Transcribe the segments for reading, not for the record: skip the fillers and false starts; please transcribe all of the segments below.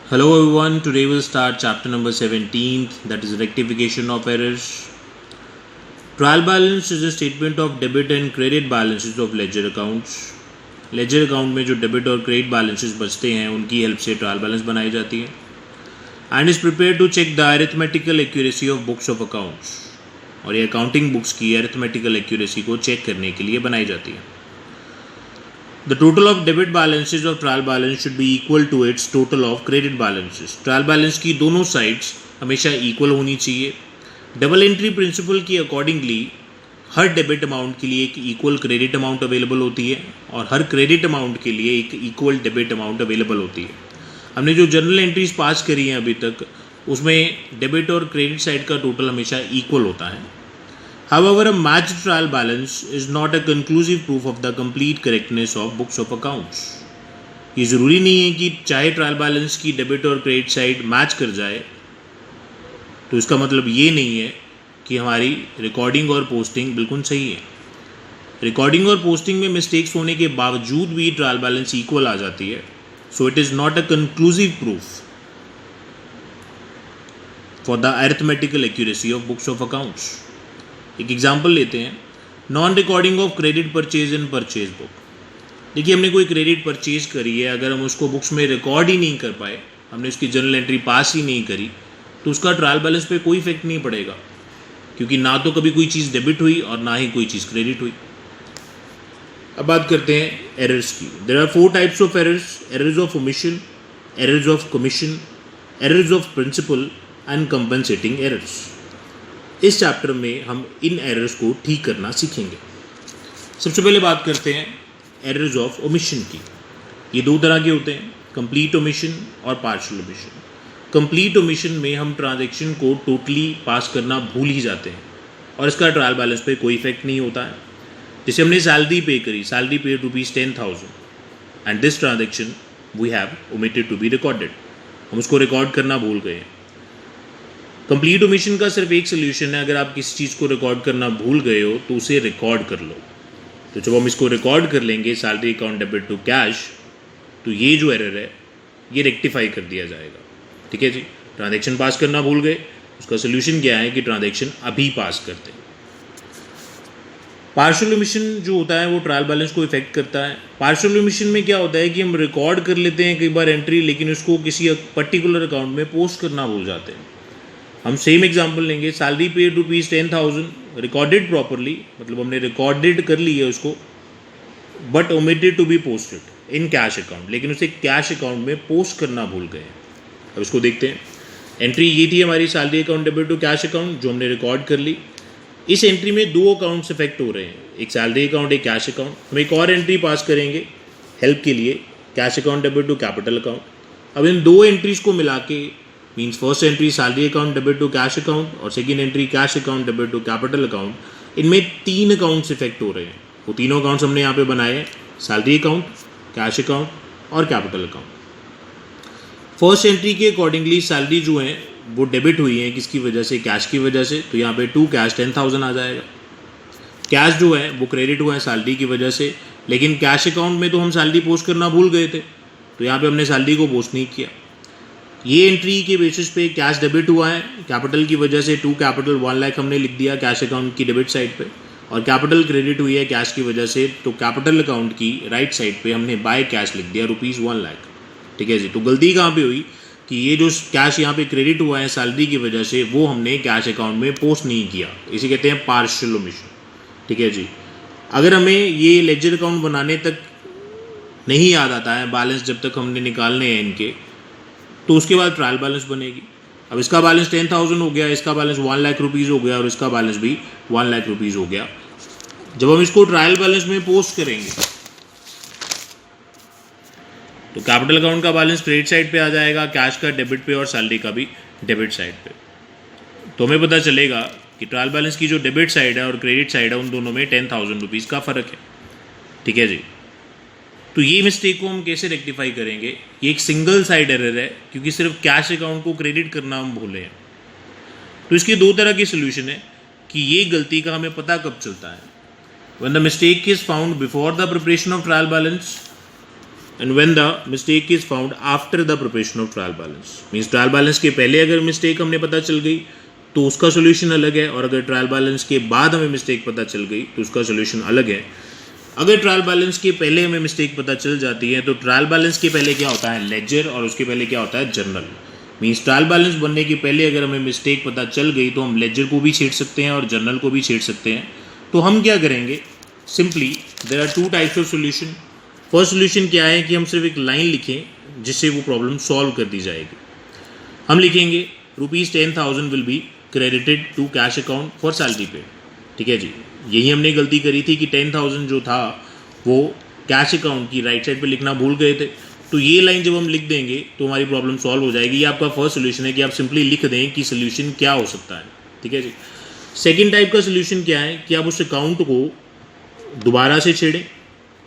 Hello everyone, today we'll start chapter number 17, that is rectification of errors. Trial balance is a statement of debit and credit balances of ledger accounts. Ledger account में जो debit और credit balances बचते हैं उनकी help से trial balance बनाई जाती है and is prepare to check the arithmetical accuracy of books of accounts. और ये अकाउंटिंग बुक्स की अरिथमेटिकल एक्यूरेसी को चेक करने के लिए बनाई जाती है. The total of debit balances of trial balance should be equal to its total of credit balances. Trial balance की दोनों साइड्स हमेशा इक्वल होनी चाहिए. डबल एंट्री प्रिंसिपल की अकॉर्डिंगली हर डेबिट अमाउंट के लिए एक इक्वल क्रेडिट अमाउंट अवेलेबल होती है और हर क्रेडिट अमाउंट के लिए एक इक्वल डेबिट अमाउंट अवेलेबल होती है. हमने जो जनरल एंट्रीज पास करी हैं अभी तक उसमें डेबिट और क्रेडिट साइड का टोटल हमेशा इक्वल होता है. However, a matched trial balance is not a conclusive proof of the complete correctness of books of accounts. ये ज़रूरी नहीं है कि चाहे ट्रायल बैलेंस की डेबिट और क्रेडिट साइड मैच कर जाए तो इसका मतलब ये नहीं है कि हमारी रिकॉर्डिंग और पोस्टिंग बिल्कुल सही है. रिकॉर्डिंग और पोस्टिंग में मिस्टेक्स होने के बावजूद भी ट्रायल बैलेंस इक्वल आ जाती है. So it is not a conclusive proof for the arithmetical accuracy of books of accounts. एक एग्जाम्पल लेते हैं, non recording of credit purchase in purchase book. देखिए हमने कोई क्रेडिट परचेज करी है, अगर हम उसको बुक्स में रिकॉर्ड ही नहीं कर पाए, हमने उसकी जनरल एंट्री पास ही नहीं करी, तो उसका ट्रायल बैलेंस पे कोई इफेक्ट नहीं पड़ेगा क्योंकि ना तो कभी कोई चीज़ डेबिट हुई और ना ही कोई चीज़ क्रेडिट हुई. अब बात करते हैं एरर्स की. There are 4 types of errors: errors of omission, errors of commission, errors of principle and compensating errors. इस चैप्टर में हम इन एरर्स को ठीक करना सीखेंगे. सबसे पहले बात करते हैं एरर्स ऑफ ओमिशन की. ये 2 तरह के होते हैं, कंप्लीट ओमिशन और पार्शियल ओमिशन. कंप्लीट ओमिशन में हम ट्रांजैक्शन को टोटली पास करना भूल ही जाते हैं और इसका ट्रायल बैलेंस पे कोई इफेक्ट नहीं होता है. जैसे हमने सैलरी पे करी, salary paid ₹10,000 and this transaction we have omitted to be recorded. हम उसको रिकॉर्ड करना भूल गए हैं. कंप्लीट ओमिशन का सिर्फ एक सोल्यूशन है, अगर आप किसी चीज़ को रिकॉर्ड करना भूल गए हो तो उसे रिकॉर्ड कर लो. तो जब हम इसको रिकॉर्ड कर लेंगे salary account debit to cash, तो ये जो एरर है ये रेक्टिफाई कर दिया जाएगा. ठीक है जी. ट्रांजैक्शन पास करना भूल गए, उसका सोल्यूशन क्या है कि ट्रांजैक्शन अभी पास करते हैं. पार्शियल ओमिशन जो होता है वो ट्रायल बैलेंस को इफेक्ट करता है. पार्शियल ओमिशन में क्या होता है कि हम रिकॉर्ड कर लेते हैं कई बार एंट्री, लेकिन उसको किसी पर्टिकुलर अकाउंट में पोस्ट करना भूल जाते हैं. हम सेम एग्जांपल लेंगे, सैलरी पेड ₹10,000 रिकॉर्डेड प्रॉपरली, मतलब हमने रिकॉर्डेड कर ली है उसको, but omitted to be posted in cash account, लेकिन उसे कैश अकाउंट में पोस्ट करना भूल गए. अब इसको देखते हैं. एंट्री ये थी हमारी salary account debit to cash account जो हमने रिकॉर्ड कर ली. इस एंट्री में 2 अकाउंट्स इफेक्ट हो रहे हैं, एक सैलरी अकाउंट एक कैश अकाउंट. हम एक और एंट्री पास करेंगे हेल्प के लिए, cash account debit to capital account. अब इन 2 एंट्रीज को मिला के means first entry salary account debit to cash account और second entry cash account debit to capital account, इनमें 3 अकाउंट्स इफेक्ट हो रहे हैं. वो तीनों अकाउंट्स हमने यहाँ पे बनाए हैं, सैलरी अकाउंट, कैश अकाउंट और कैपिटल अकाउंट. फर्स्ट एंट्री के अकॉर्डिंगली सैलरी जो है वो डेबिट हुई है, किसकी वजह से? कैश की वजह से. तो यहाँ पे टू कैश 10,000 आ जाएगा. कैश जो है वो क्रेडिट हुआ है सैलरी की वजह से, लेकिन कैश अकाउंट में तो हम सैलरी पोस्ट करना भूल गए थे, तो यहाँ पे हमने सैलरी को पोस्ट नहीं किया. ये एंट्री के बेसिस पे कैश डेबिट हुआ है, कैपिटल की वजह से 2 कैपिटल 1 लाख हमने लिख दिया कैश अकाउंट की डेबिट साइड पे, और कैपिटल क्रेडिट हुई है कैश की वजह से, तो कैपिटल अकाउंट की राइट साइड पे हमने बाय कैश लिख दिया ₹1 लाख. ठीक है जी. तो गलती कहाँ पे हुई कि ये जो कैश यहाँ पे क्रेडिट हुआ है सैलरी की वजह से वो हमने कैश अकाउंट में पोस्ट नहीं किया. इसे कहते हैं पार्शियल ओमिशन. ठीक है जी. अगर हमें ये लेजर अकाउंट बनाने तक नहीं याद आता है बैलेंस जब तक हमने निकालने हैं इनके, तो उसके बाद ट्रायल बैलेंस बनेगी. अब इसका बैलेंस 10,000 हो गया, इसका बैलेंस ₹1 लाख हो गया और इसका बैलेंस भी ₹1 लाख हो गया. जब हम इसको ट्रायल बैलेंस में पोस्ट करेंगे तो कैपिटल अकाउंट का बैलेंस क्रेडिट साइड पे आ जाएगा, कैश का डेबिट पे और सैलरी का भी डेबिट साइड पे. तो हमें पता चलेगा कि ट्रायल बैलेंस की जो डेबिट साइड है और क्रेडिट साइड है उन दोनों में ₹10,000 का फ़र्क है. ठीक है जी. तो ये मिस्टेक को हम कैसे रेक्टिफाई करेंगे? ये एक सिंगल साइड एरर है क्योंकि सिर्फ कैश अकाउंट को क्रेडिट करना हम भूले हैं. तो इसके 2 तरह के सोल्यूशन है कि ये गलती का हमें पता कब चलता है. When the mistake is found before the preparation of trial balance and when the mistake is found after the preparation of trial balance, means trial balance के पहले अगर मिस्टेक हमने पता चल गई तो उसका सोल्यूशन अलग है, और अगर ट्रायल बैलेंस के बाद हमें मिस्टेक पता चल गई तो उसका सोल्यूशन अलग है। अगर ट्रायल बैलेंस के पहले हमें मिस्टेक पता चल जाती है तो ट्रायल बैलेंस के पहले क्या होता है, लेजर, और उसके पहले क्या होता है, जर्नल। मीन्स ट्रायल बैलेंस बनने के पहले अगर हमें मिस्टेक पता चल गई तो हम लेजर को भी छेड़ सकते हैं और जर्नल को भी छेड़ सकते हैं। तो हम क्या करेंगे, simply there are two types of solution. First solution क्या है कि हम सिर्फ एक लाइन लिखें जिससे वो प्रॉब्लम सॉल्व कर दी जाएगी। हम लिखेंगे ₹10,000 will be credited to cash account for salary pay. ठीक है जी, यही हमने गलती करी थी कि 10,000 जो था वो कैश अकाउंट की राइट साइड पे लिखना भूल गए थे। तो ये लाइन जब हम लिख देंगे तो हमारी प्रॉब्लम सॉल्व हो जाएगी। ये आपका फर्स्ट सोल्यूशन है कि आप सिंपली लिख दें कि सोल्यूशन क्या हो सकता है। ठीक है जी। सेकेंड टाइप का सोल्यूशन क्या है कि आप उस अकाउंट को दोबारा से छेड़ें।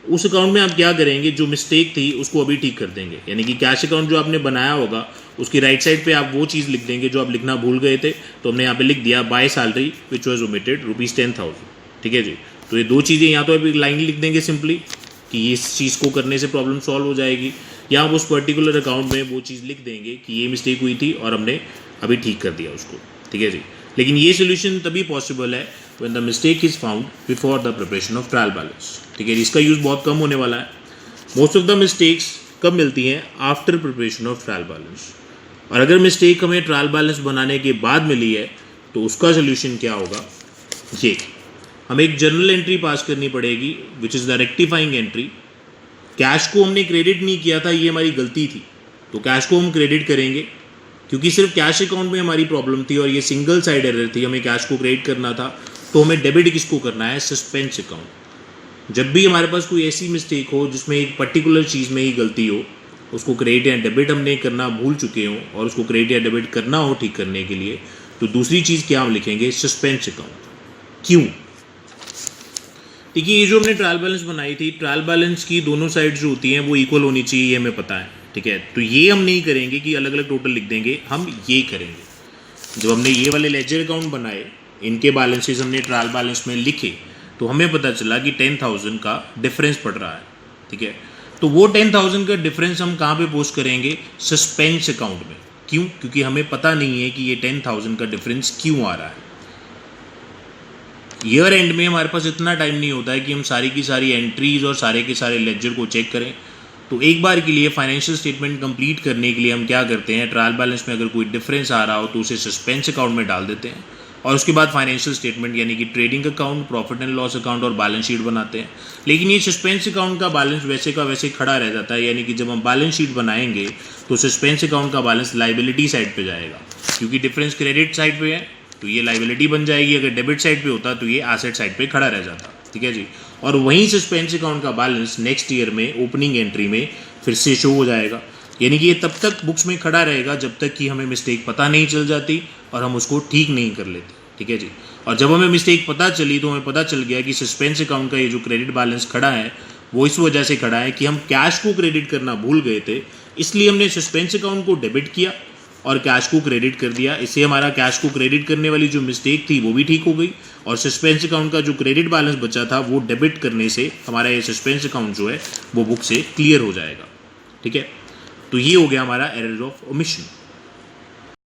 उस अकाउंट में आप क्या करेंगे, जो मिस्टेक थी उसको अभी ठीक कर देंगे, यानी कि कैश अकाउंट जो आपने बनाया होगा उसकी राइट साइड पे आप वो चीज़ लिख देंगे जो आप लिखना भूल गए थे। तो हमने यहाँ पे लिख दिया by salary which was omitted ₹10,000। ठीक है जी। तो ये दो चीज़ें, या तो आप एक लाइन लिख देंगे सिंपली कि इस चीज़ को करने से प्रॉब्लम सॉल्व हो जाएगी, या आप उस पर्टिकुलर अकाउंट में वो चीज़ लिख देंगे कि ये मिस्टेक हुई थी और हमने अभी ठीक कर दिया उसको। ठीक है जी। लेकिन ये सोल्यूशन तभी पॉसिबल है when the mistake is found before the preparation of trial balance. ठीक है, इसका यूज़ बहुत कम होने वाला है। मोस्ट ऑफ द मिस्टेक्स कब मिलती हैं, after preparation of trial balance. और अगर मिस्टेक हमें ट्रायल बैलेंस बनाने के बाद मिली है तो उसका सोल्यूशन क्या होगा, ये हमें एक जर्नल एंट्री पास करनी पड़ेगी which is the rectifying entry. Cash को हमने क्रेडिट नहीं किया था, ये हमारी गलती थी, तो कैश को हम क्रेडिट करेंगे क्योंकि सिर्फ कैश अकाउंट में हमारी प्रॉब्लम थी और ये सिंगल साइड एरर थी, हमें कैश को क्रेडिट करना था। तो हमें डेबिट किसको करना है, सस्पेंस अकाउंट। जब भी हमारे पास कोई ऐसी मिस्टेक हो जिसमें एक पर्टिकुलर चीज़ में ही गलती हो, उसको क्रेडिट या डेबिट हमने करना भूल चुके हों और उसको क्रेडिट या डेबिट करना हो ठीक करने के लिए, तो दूसरी चीज़ क्या हम लिखेंगे, सस्पेंस अकाउंट। क्यों? देखिए, ये जो हमने ट्रायल बैलेंस बनाई थी, ट्रायल बैलेंस की दोनों साइड जो होती हैं वो इक्वल होनी चाहिए, ये हमें पता है। ठीक है, तो ये हम नहीं करेंगे कि अलग अलग टोटल लिख देंगे, हम ये करेंगे। जब हमने ये वाले लेजर अकाउंट बनाए, इनके बैलेंसेस हमने ट्रायल बैलेंस में लिखे, तो हमें पता चला कि 10,000 का डिफरेंस पड़ रहा है। ठीक है, तो वो 10,000 का डिफरेंस हम कहाँ पे पोस्ट करेंगे, सस्पेंस अकाउंट में। क्यों? क्योंकि हमें पता नहीं है कि ये 10,000 का डिफरेंस क्यों आ रहा है। ईयर एंड में हमारे पास इतना टाइम नहीं होता है कि हम सारी की सारी एंट्रीज और सारे के सारे लेजर को चेक करें। तो एक बार के लिए फाइनेंशियल स्टेटमेंट कंप्लीट करने के लिए हम क्या करते हैं, ट्रायल बैलेंस में अगर कोई डिफरेंस आ रहा हो तो उसे सस्पेंस अकाउंट में डाल देते हैं और उसके बाद फाइनेंशियल स्टेटमेंट यानी कि trading account, profit and loss account और बैलेंस शीट बनाते हैं। लेकिन ये सस्पेंस अकाउंट का बैलेंस वैसे का वैसे खड़ा रह जाता है, यानी कि जब हम बैलेंस शीट बनाएंगे तो सस्पेंस अकाउंट का बैलेंस लाइबिलिटी साइड पे जाएगा, क्योंकि डिफरेंस क्रेडिट साइड पे है तो ये लाइबिलिटी बन जाएगी। अगर डेबिट साइड पे होता तो ये एसेट साइड पे खड़ा रह जाता। ठीक है जी। और वहीं सस्पेंस अकाउंट का बैलेंस नेक्स्ट ईयर में ओपनिंग एंट्री में फिर से शो हो जाएगा, यानी कि ये तब तक बुक्स में खड़ा रहेगा जब तक कि हमें मिस्टेक पता नहीं चल जाती और हम उसको ठीक नहीं कर लेते। ठीक है जी। और जब हमें मिस्टेक पता चली तो हमें पता चल गया कि सस्पेंस अकाउंट का ये जो क्रेडिट बैलेंस खड़ा है वो इस वजह से खड़ा है कि हम कैश को क्रेडिट करना भूल गए थे, इसलिए हमने सस्पेंस अकाउंट को डेबिट किया और कैश को क्रेडिट कर दिया। इससे हमारा कैश को क्रेडिट करने वाली जो मिस्टेक थी वो भी ठीक हो गई और सस्पेंस अकाउंट का जो क्रेडिट बैलेंस बचा था वो डेबिट करने से हमारा ये सस्पेंस अकाउंट जो है वो बुक से क्लियर हो जाएगा। ठीक है, तो ये हो गया हमारा एरर ऑफ ओमिशन।